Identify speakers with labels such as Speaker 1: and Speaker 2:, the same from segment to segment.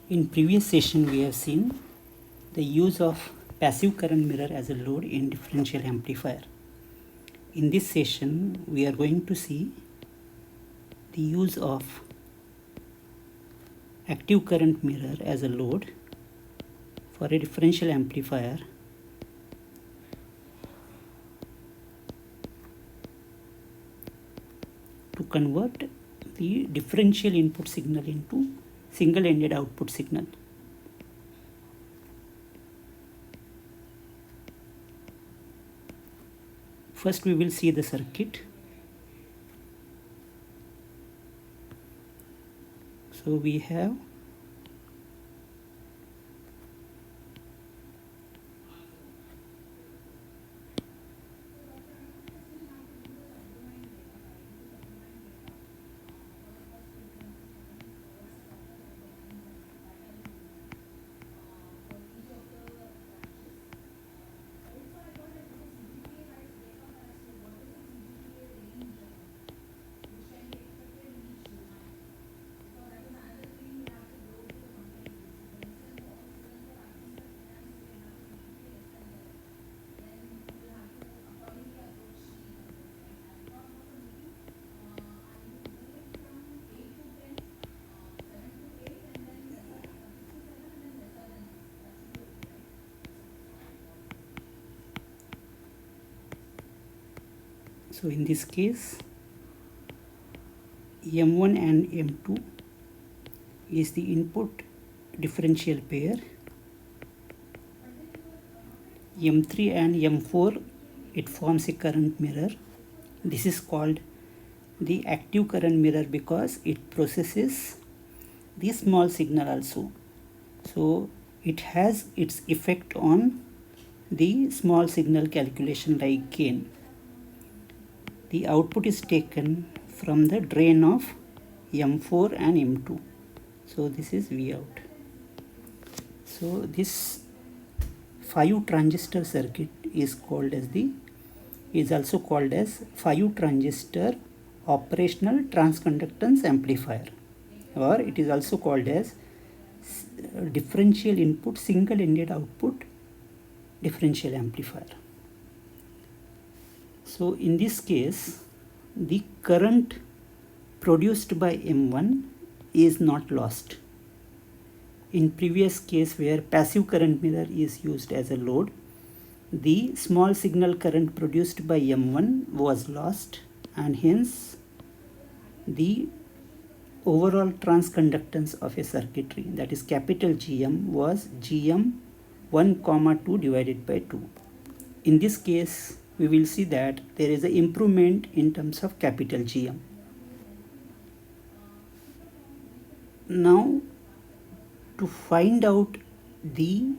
Speaker 1: In previous session we have seen the use of passive current mirror as a load in differential amplifier. In this session we are going to see the use of active current mirror as a load for a differential amplifier to convert the differential input signal into single-ended output signal. First we will see the circuit. So we have So in this case, M1 and M2 is the input differential pair. M3 and M4, it forms a current mirror. This is called the active current mirror because it processes the small signal also. So it has its effect on the small signal calculation like gain. The output is taken from the drain of M4 and M2. So this is V out. So this 5 transistor circuit is also called as 5 transistor operational transconductance amplifier, or it is also called as differential input single-ended output differential amplifier. So in this case, the current produced by M1 is not lost. In previous case where passive current mirror is used as a load, the small signal current produced by M1 was lost, and hence the overall transconductance of a circuitry, that is capital GM, was GM 1, 2 divided by 2. In this case, we will see that there is an improvement in terms of capital GM. Now, to find out the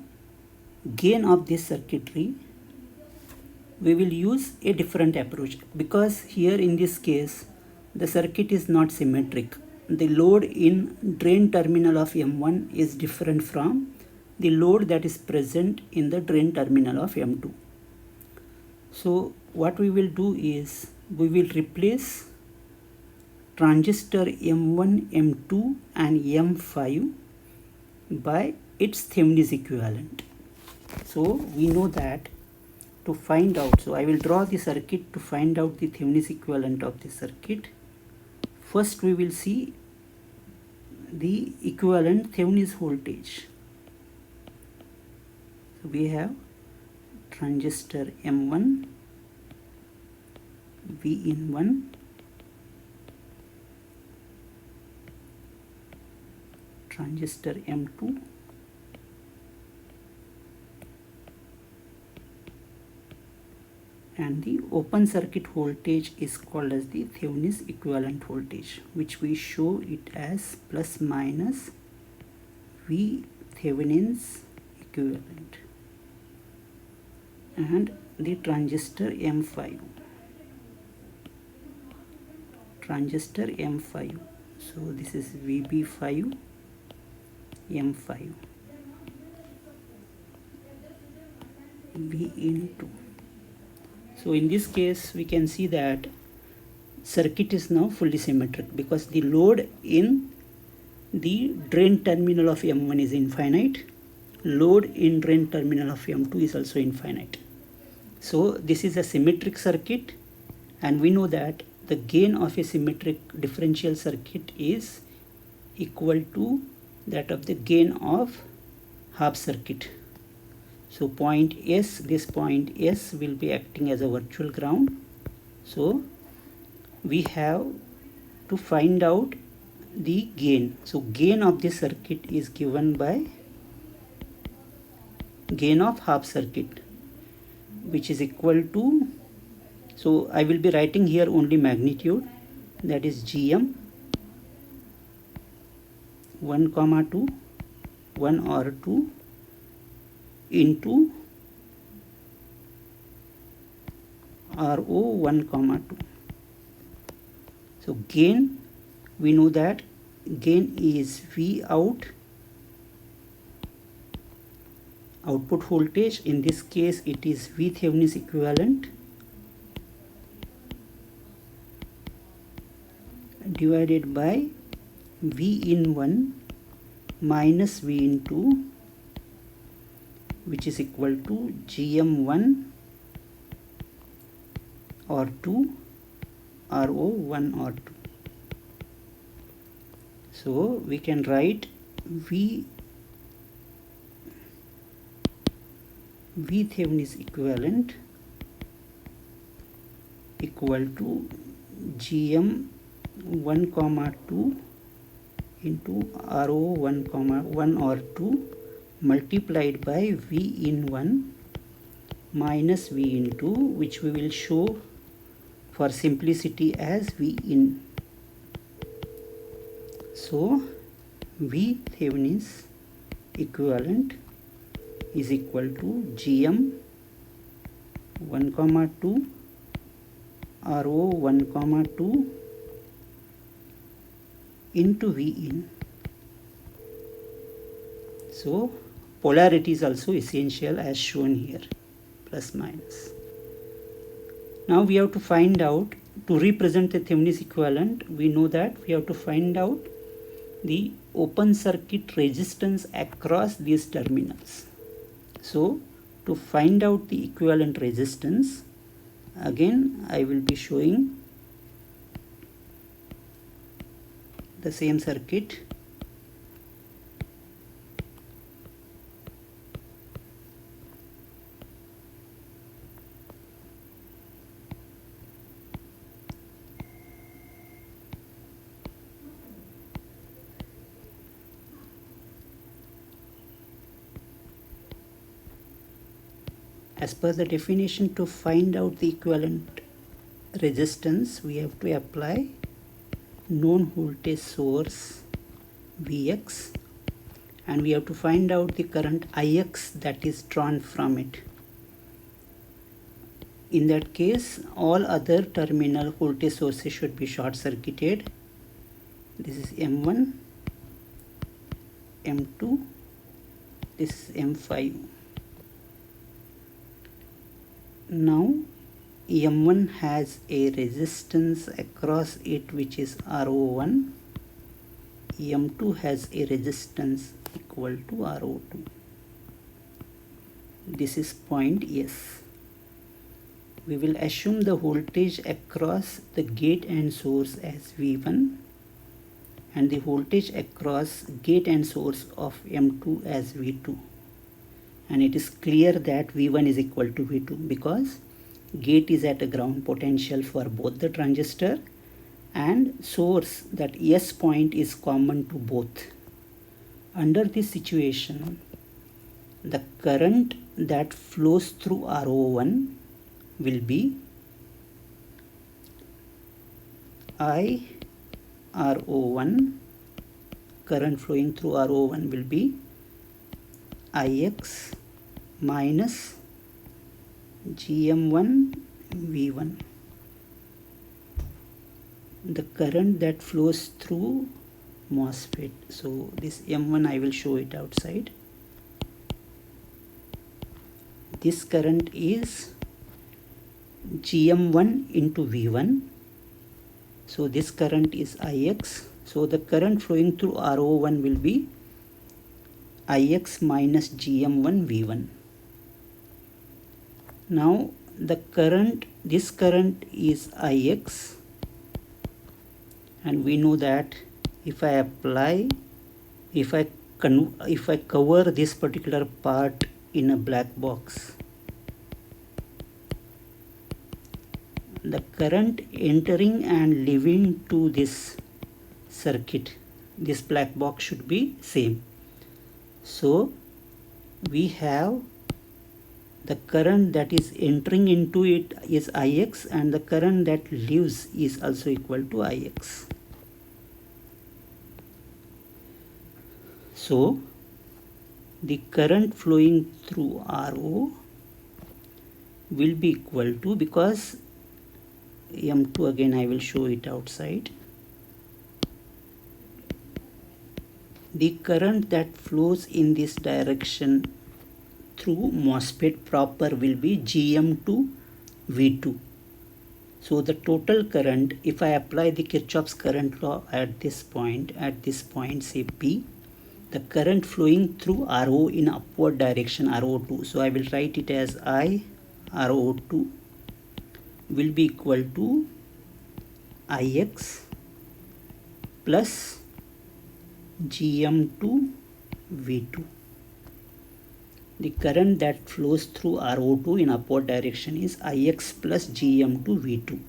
Speaker 1: gain of this circuitry, we will use a different approach, because here in this case the circuit is not symmetric. The load in drain terminal of M1 is different from the load that is present in the drain terminal of M2. So what we will do is we will replace transistor M1, M2 and M5 by its Thevenin's equivalent. So we know that to find out, so I will draw the circuit to find out the Thevenin's equivalent of the circuit. First we will see the equivalent Thevenin's voltage. So we have transistor M1, V in 1, transistor M2, and the open circuit voltage is called as the Thevenin's equivalent voltage, which we show it as plus minus V Thevenin's equivalent, and the transistor M5, transistor M5. So this is VB5, M5, V into. So in this case we can see that circuit is now fully symmetric because the load in the drain terminal of M1 is infinite, load in drain terminal of M2 is also infinite. So this is a symmetric circuit, and we know that the gain of a symmetric differential circuit is equal to that of the gain of half circuit. So point S, this point S will be acting as a virtual ground. So we have to find out the gain. So gain of this circuit is given by gain of half circuit, which is equal to, so I will be writing here only magnitude, that is GM 1, 2, 1 or 2 into RO 1, 2. So gain, we know that gain is V out, output voltage. In this case it is V Thevenin's equivalent divided by V in 1 minus V in 2, which is equal to GM1 or 2 RO1 or 2. So we can write V Thevenin is equivalent equal to GM 1, 2 into RO 1, 1 or 2 multiplied by V in 1 minus V in 2, which we will show for simplicity as V in. So V Thevenin's equivalent is equal to GM 1, 2 RO 1, 2 into V in. So polarity is also essential as shown here, plus minus. Now we have to find out, to represent the Thevenin's equivalent, we know that we have to find out the open circuit resistance across these terminals. So to find out the equivalent resistance, again I will be showing the same circuit. As per the definition, to find out the equivalent resistance, we have to apply known voltage source Vx, and we have to find out the current Ix that is drawn from it. In that case, all other terminal voltage sources should be short circuited. This is M1, M2, this is M5. Now M1 has a resistance across it which is RO1, M2 has a resistance equal to RO2. This is point S. We will assume the voltage across the gate and source as V1 and the voltage across gate and source of M2 as V2. And it is clear that V1 is equal to V2 because gate is at a ground potential for both the transistor and source, that S point is common to both. Under this situation, the current that flows through RO1 will be I RO1, current flowing through RO1 will be Ix minus GM1 V1. The current that flows through MOSFET. So this M1 I will show it outside. This current is GM1 into V1. So this current is Ix So the current flowing through RO1 will be Ix minus GM1 V1. Now the current, this current is Ix, and we know that if I apply, if I cover this particular part in a black box, the current entering and leaving to this circuit, this black box should be same. So we have the current that is entering into it is Ix, and the current that leaves is also equal to Ix. So the current flowing through RO will be equal to, because M2 again I will show it outside, the current that flows in this direction through MOSFET proper will be GM2 V2. So the total current, if I apply the Kirchhoff's current law at this point say P, the current flowing through RO in upward direction RO2, so I will write it as I RO2 will be equal to Ix plus GM2 V2. The current that flows through RO2 in upward direction is Ix plus GM2 V2.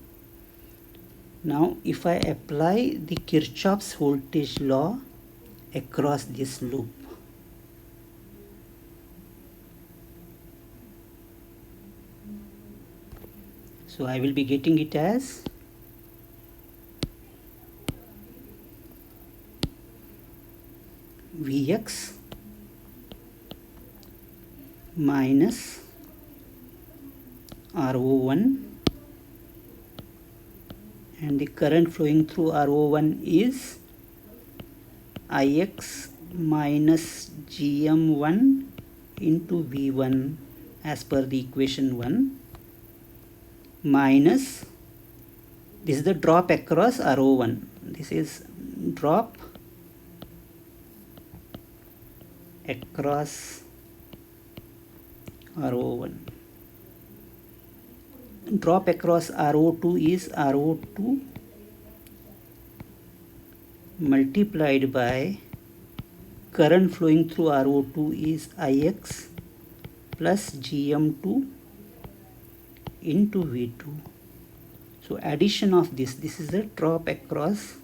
Speaker 1: Now if I apply the Kirchhoff's voltage law across this loop, so I will be getting it as Vx minus RO1, and the current flowing through RO1 is Ix minus GM1 into V1 as per the equation 1, minus, this is the drop across RO1, this is drop across RO1. Drop across RO2 is RO2 multiplied by current flowing through RO2 is Ix plus GM2 into V2. So addition of this is a drop across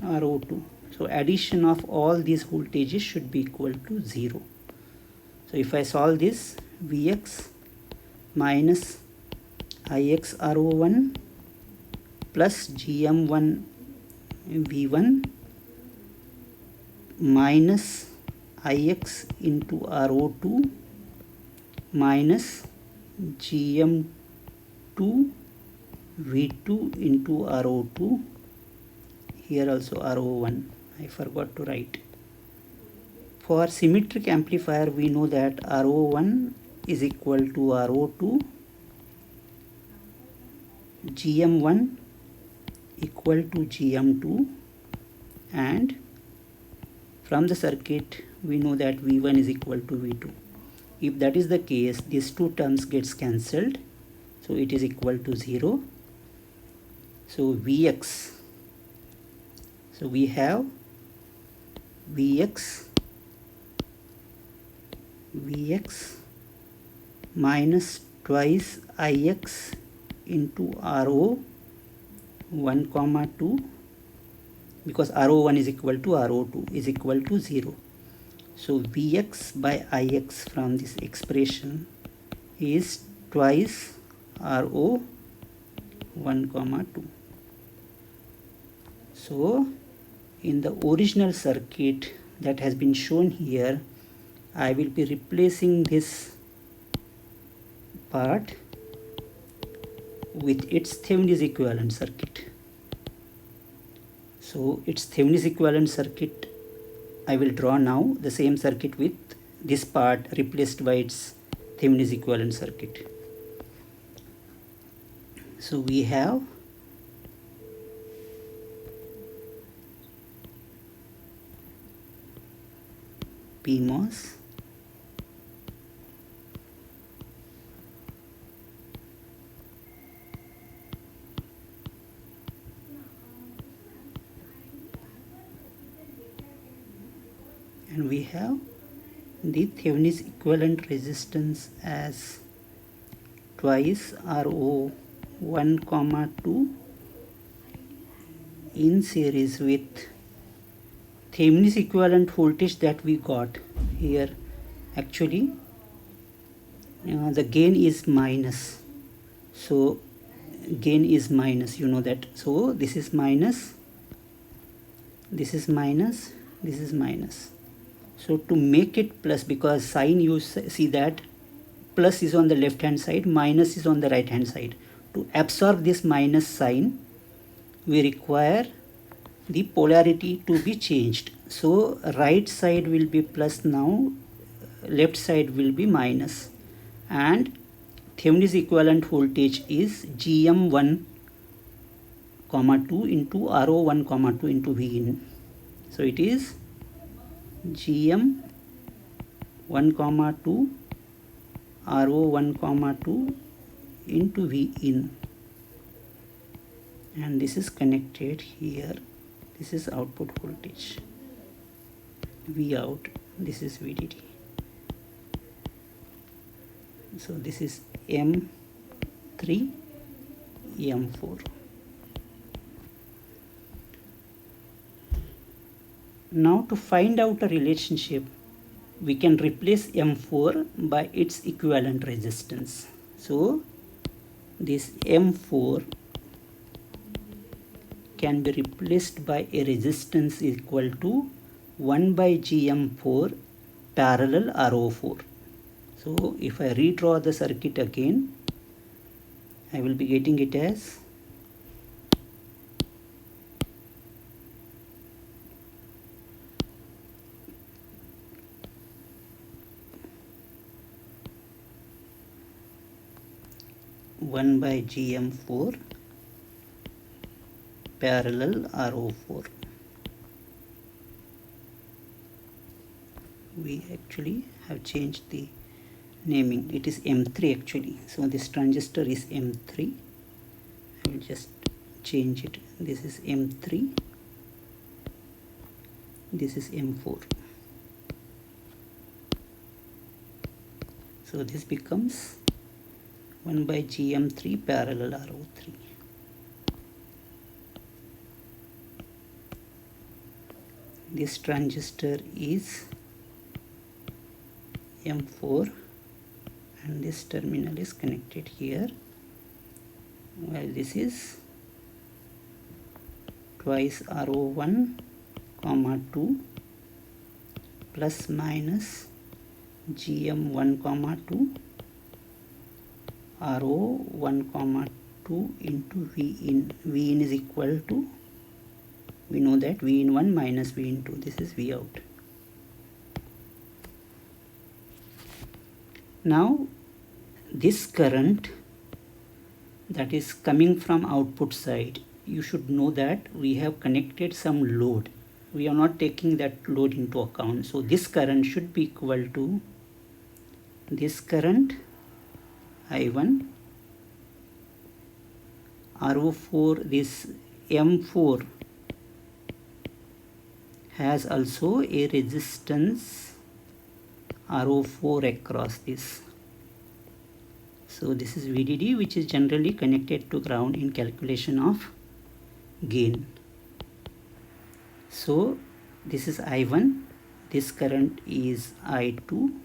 Speaker 1: RO2. So addition of all these voltages should be equal to 0. So if I solve this, Vx minus Ix RO1 plus GM1 V1 minus Ix into RO2 minus GM2 V2 into RO2, here also RO1 I forgot to write. For symmetric amplifier we know that RO1 is equal to RO2, GM1 equal to GM2, and from the circuit we know that V1 is equal to V2. If that is the case, these two terms gets cancelled, so it is equal to 0. So Vx, so we have Vx minus twice Ix into RO 1 comma 2, because RO1 is equal to RO2 is equal to 0. So Vx by Ix from this expression is twice RO 1 comma 2. So in the original circuit that has been shown here, I will be replacing this part with its Thevenin equivalent circuit. So its Thevenin equivalent circuit I will draw now, the same circuit with this part replaced by its Thevenin equivalent circuit. So we have PMOS, and we have the Thevenin's equivalent resistance as twice Ro 1, 2 in series with Thevenin's equivalent voltage that we got here. Actually the gain is minus, so gain is minus, you know that. So this is minus, this is minus, this is minus. So to make it plus, because sign you see that plus is on the left hand side, minus is on the right hand side. To absorb this minus sign, we require the polarity to be changed. So right side will be plus now, left side will be minus, and Thevenin's equivalent voltage is GM1, 2 into RO1, 2 into Vin. So it is GM1, 2 RO1, 2 into Vin, and this is connected here. This is output voltage, V out, this is VDD. So this is M3, M4. Now to find out a relationship, we can replace M4 by its equivalent resistance. So this M4 can be replaced by a resistance equal to 1 by GM4 parallel RO4. So if I redraw the circuit again, I will be getting it as one by GM4 parallel RO4. We actually have changed the naming. It is M3 actually. So this transistor is M3. I will just change it. This is M3. This is M4. So this becomes 1 by GM3 parallel RO3. This transistor is M4 and this terminal is connected here, while this is twice RO1, 2 plus minus GM1, 2 RO1, 2 into Vin. Vin is equal to, we know that Vin1 minus Vin2, this is V out. Now this current that is coming from output side, you should know that we have connected some load. We are not taking that load into account. So this current should be equal to this current I1, RO4, this M4 has also a resistance RO4 across this. So this is VDD, which is generally connected to ground in calculation of gain. So this is I1, this current is I2,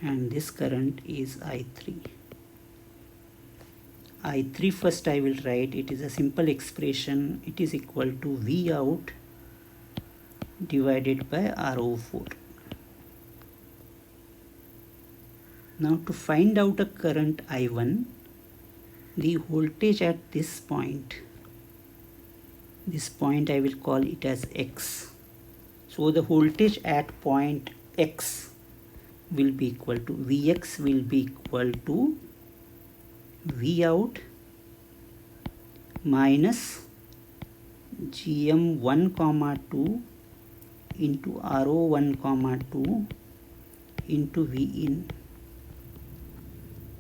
Speaker 1: and this current is I3. I3 first I will write. It is a simple expression. It is equal to V out divided by RO4. Now to find out a current I1, the voltage at this point I will call it as X. So the voltage at point X will be equal to Vx will be equal to V out minus GM1 comma 2 into RO1 comma 2 into Vin.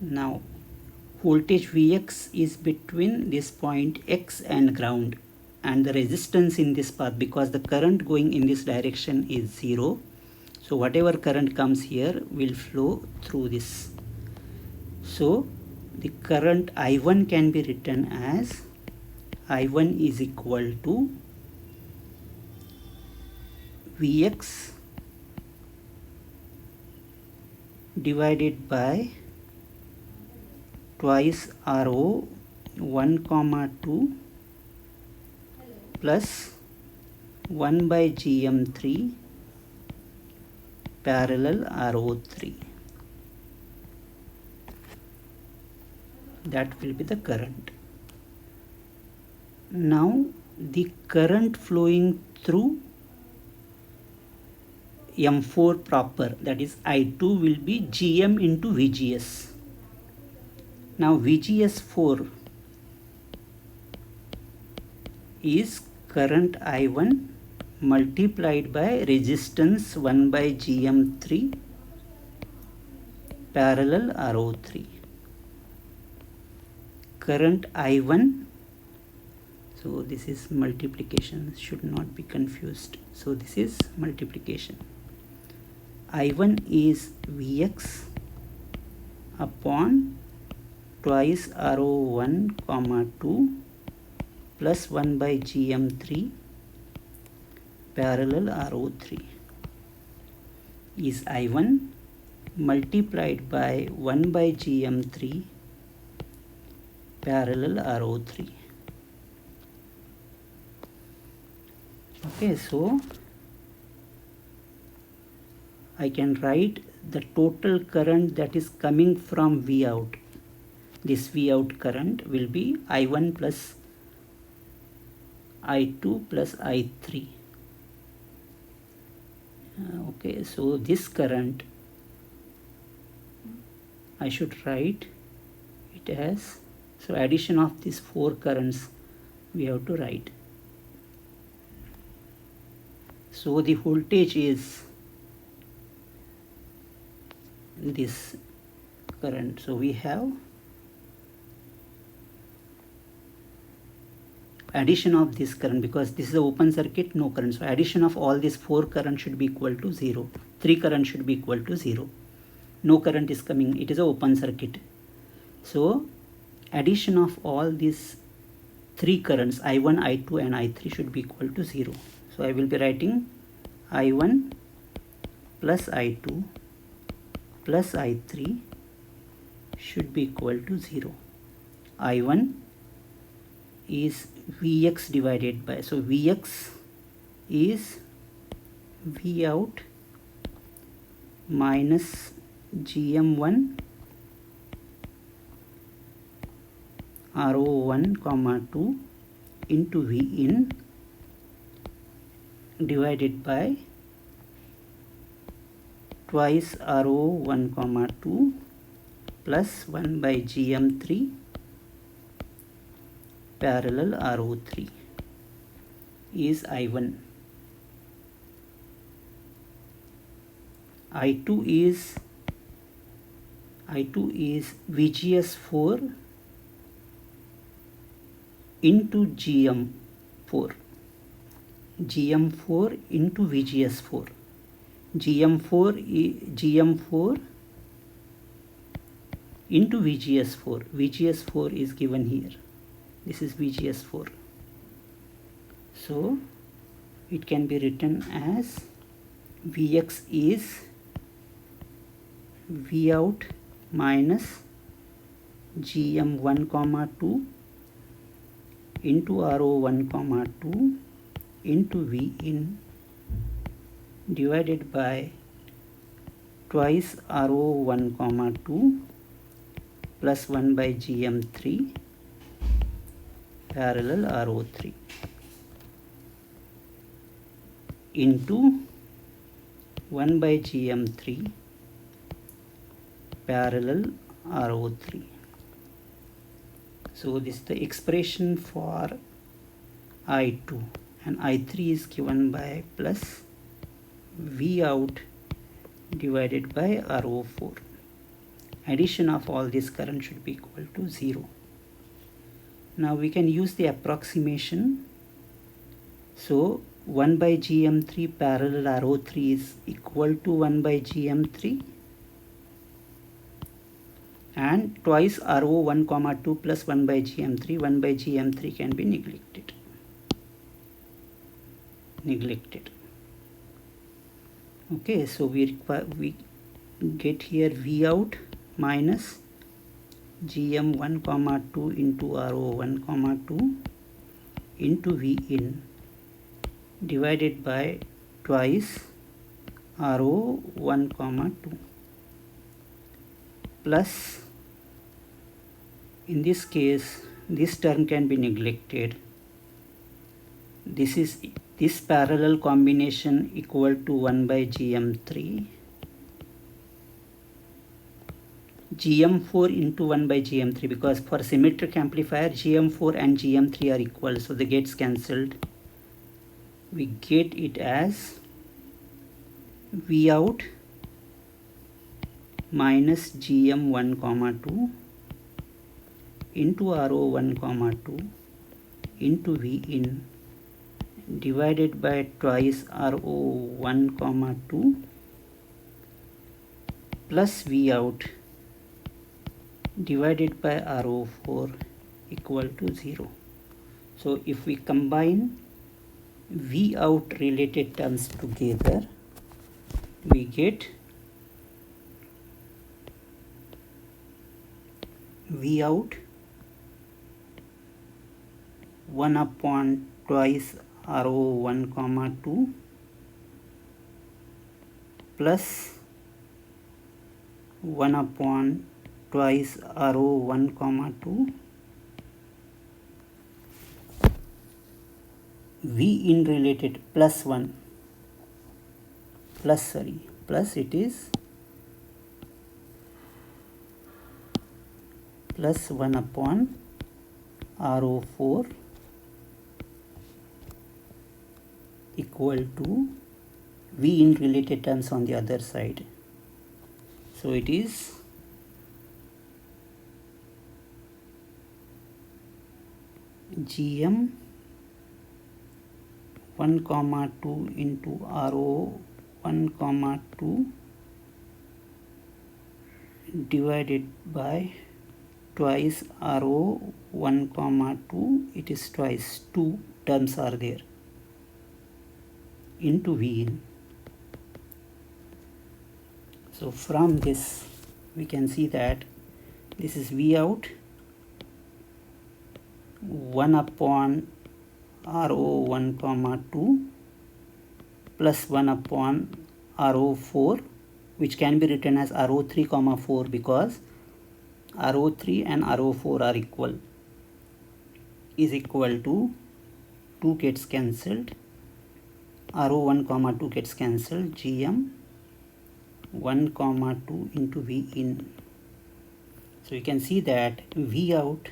Speaker 1: Now voltage Vx is between this point X and ground, and the resistance in this path, because the current going in this direction is 0, so whatever current comes here will flow through this. So the current I1 can be written as I1 is equal to Vx divided by twice RO 1 comma 2 plus 1 by GM3 parallel RO3. That will be the current. Now the current flowing through M4 proper, that is I2, will be GM into VGS. Now VGS4 is current I1 multiplied by resistance 1 by GM3 parallel RO3. Current I1, so this is multiplication, should not be confused. So this is multiplication. I1 is Vx upon twice RO1 comma 2 plus 1 by GM3 parallel RO3 is I1 multiplied by 1 by GM3 parallel RO3. Okay, so I can write the total current that is coming from V out. This V out current will be I1 plus I2 plus I3. Okay, so this current I should write it as, so addition of these four currents we have to write. So the voltage is this current. So we have addition of this current, because this is an open circuit, no current. So addition of all these four currents should be equal to 0. 3 currents should be equal to 0. No current is coming. It is an open circuit. So addition of all these 3 currents, I1, I2 and I3, should be equal to 0. So I will be writing I1 plus I2 plus I3 should be equal to 0. I1 is Vx divided by, so Vx is V out minus GM1 RO1 comma 2 into Vin divided by twice RO1 comma 2 plus 1 by GM3 parallel RO3 is I1. I2 is VGS4 into GM4. GM4 into VGS4. GM4 into VGS4. VGS4 is given here. This is VGS4. So it can be written as Vx is V out minus GM1 comma 2 into RO1 comma 2 into Vin divided by twice RO1 comma 2 plus 1 by GM3 parallel RO3 into 1 by GM3 parallel RO3. So this is the expression for I2, and I3 is given by plus V out divided by RO4. Addition of all this current should be equal to 0. Now we can use the approximation. So 1 by GM3 parallel RO3 is equal to 1 by GM3, and twice RO1, 2 plus 1 by GM3. 1 by GM3 can be neglected. Okay, so we get here V out minus GM1, 2 into RO1, 2 into V in divided by twice RO1, 2 plus, in this case this term can be neglected. This parallel combination equal to 1 by GM3, GM4 into 1 by GM3, because for symmetric amplifier GM4 and GM3 are equal, so they gets cancelled. We get it as V out minus GM1, 2 into RO1, 2 into V in divided by twice RO1, 2 plus V out divided by RO4 equal to 0. So if we combine V out related terms together, we get V out 1 upon twice RO1, 2 plus 1 upon twice RO1, 2 V in related plus it is plus 1 upon RO4 equal to V in related terms on the other side. So it is GM 1, 2 into RO1, 2 divided by twice RO1, 2, it is twice, 2 terms are there, into V in. So from this we can see that this is V out 1 upon RO1, 2 plus 1 upon RO4, which can be written as RO3, 4 because RO3 and RO4 are equal, is equal to 2 gets cancelled, RO1, 2 gets cancelled, GM 1, 2 into V in. So you can see that V out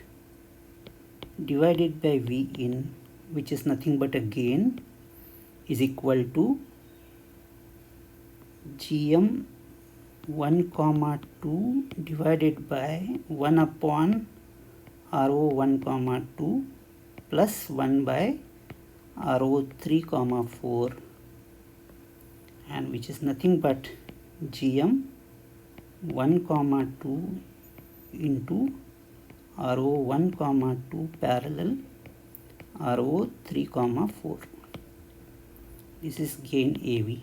Speaker 1: divided by V in, which is nothing but a gain, is equal to GM 1, 2 divided by 1 upon RO1, 2 plus 1 by RO3, 4, and which is nothing but GM 1, 2 into RO1, 2 parallel RO3, 4. This is gain AV.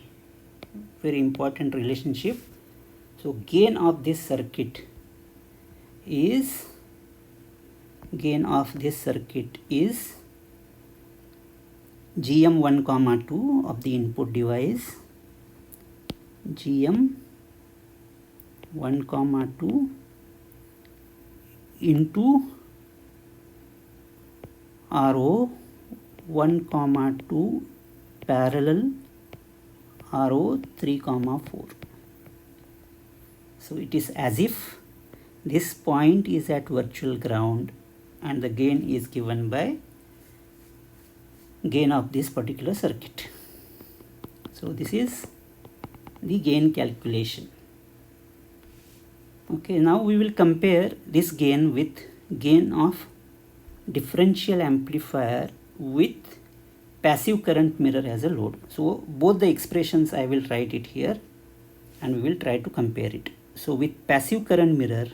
Speaker 1: Very important relationship. So gain of this circuit is GM 1, 2 of the input device, GM 1, 2 into RO1, 2 parallel RO3, 4. So it is as if this point is at virtual ground and the gain is given by gain of this particular circuit. So this is the gain calculation. Okay, now we will compare this gain with gain of differential amplifier with passive current mirror as a load. So both the expressions I will write it here and we will try to compare it. So with passive current mirror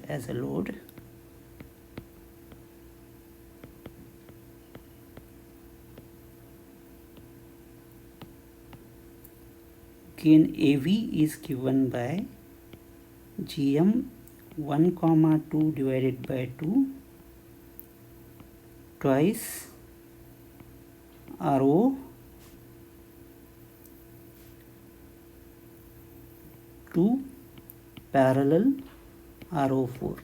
Speaker 1: as a load, gain AV is given by GM 1, 2 divided by 2 twice RO 2 parallel RO4,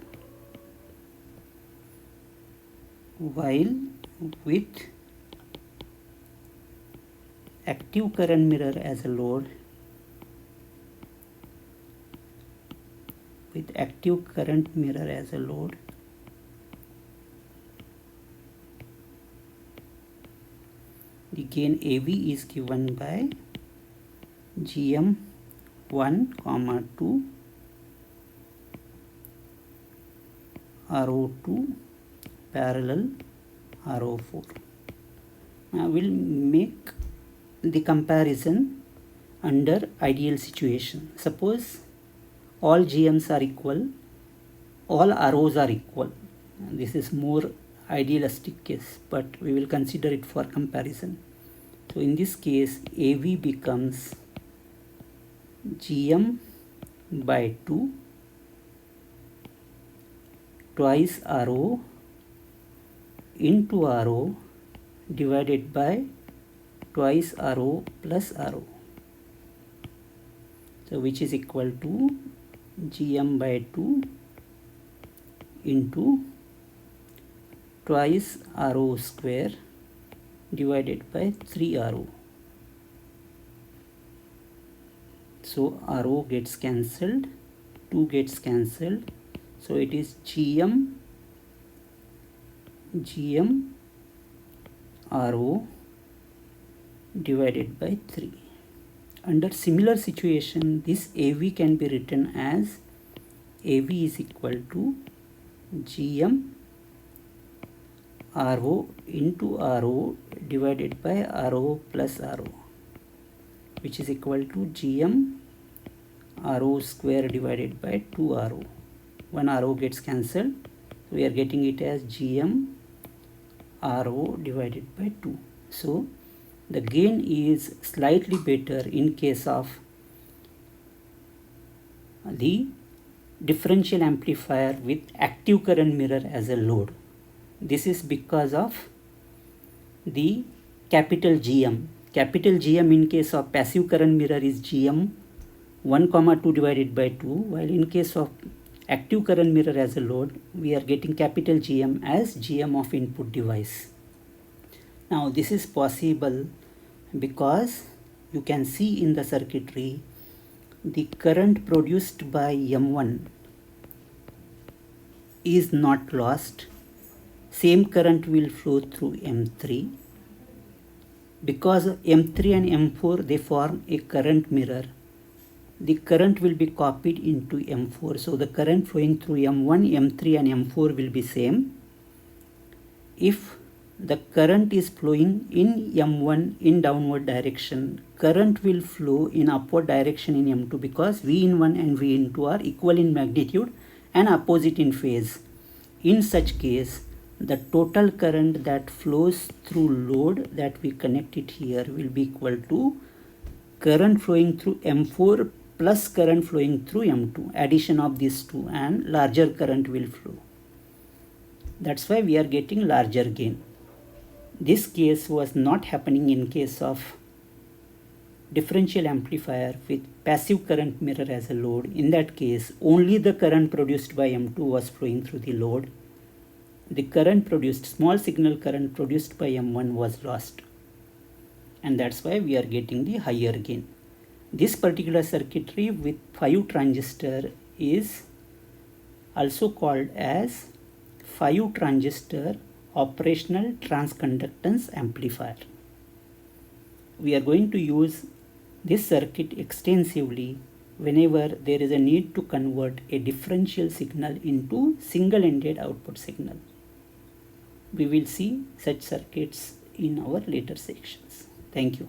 Speaker 1: while with active current mirror as a load, the gain AV is given by GM 1, 2 RO2 parallel RO4. Now we'll make the comparison under ideal situation. Suppose all GMs are equal, all ROs are equal. This is more idealistic case, but we will consider it for comparison. So in this case, AV becomes GM by 2 twice RO into RO divided by twice RO plus RO. So which is equal to GM by 2 into twice RO square divided by 3 RO. So RO gets cancelled, 2 gets cancelled. So it is GM RO divided by 3. Under similar situation, this AV can be written as AV is equal to GM RO into RO divided by RO plus RO, which is equal to GM RO square divided by 2 RO. 1 RO gets cancelled. We are getting it as GM RO divided by 2. So the gain is slightly better in case of the differential amplifier with active current mirror as a load. This is because of the capital GM. Capital GM in case of passive current mirror is GM 1, 2 divided by 2, while in case of active current mirror as a load, we are getting capital GM as GM of input device. Now this is possible because you can see in the circuitry the current produced by M1 is not lost. Same current will flow through M3. Because M3 and M4 they form a current mirror, the current will be copied into M4. So the current flowing through M1, M3 and M4 will be same. If the current is flowing in M1 in downward direction, current will flow in upward direction in M2 because V in 1 and V in 2 are equal in magnitude and opposite in phase. In such case, the total current that flows through load that we connected here will be equal to current flowing through M4 plus current flowing through M2. Addition of these two and larger current will flow. That's why we are getting larger gain. This case was not happening in case of differential amplifier with passive current mirror as a load. In that case, only the current produced by M2 was flowing through the load. The current produced, small signal current produced by M1 was lost. and that's why we are getting the higher gain. This particular circuitry with 5 transistor is also called as 5 transistor operational transconductance amplifier. We are going to use this circuit extensively whenever there is a need to convert a differential signal into single-ended output signal. We will see such circuits in our later sections. Thank you.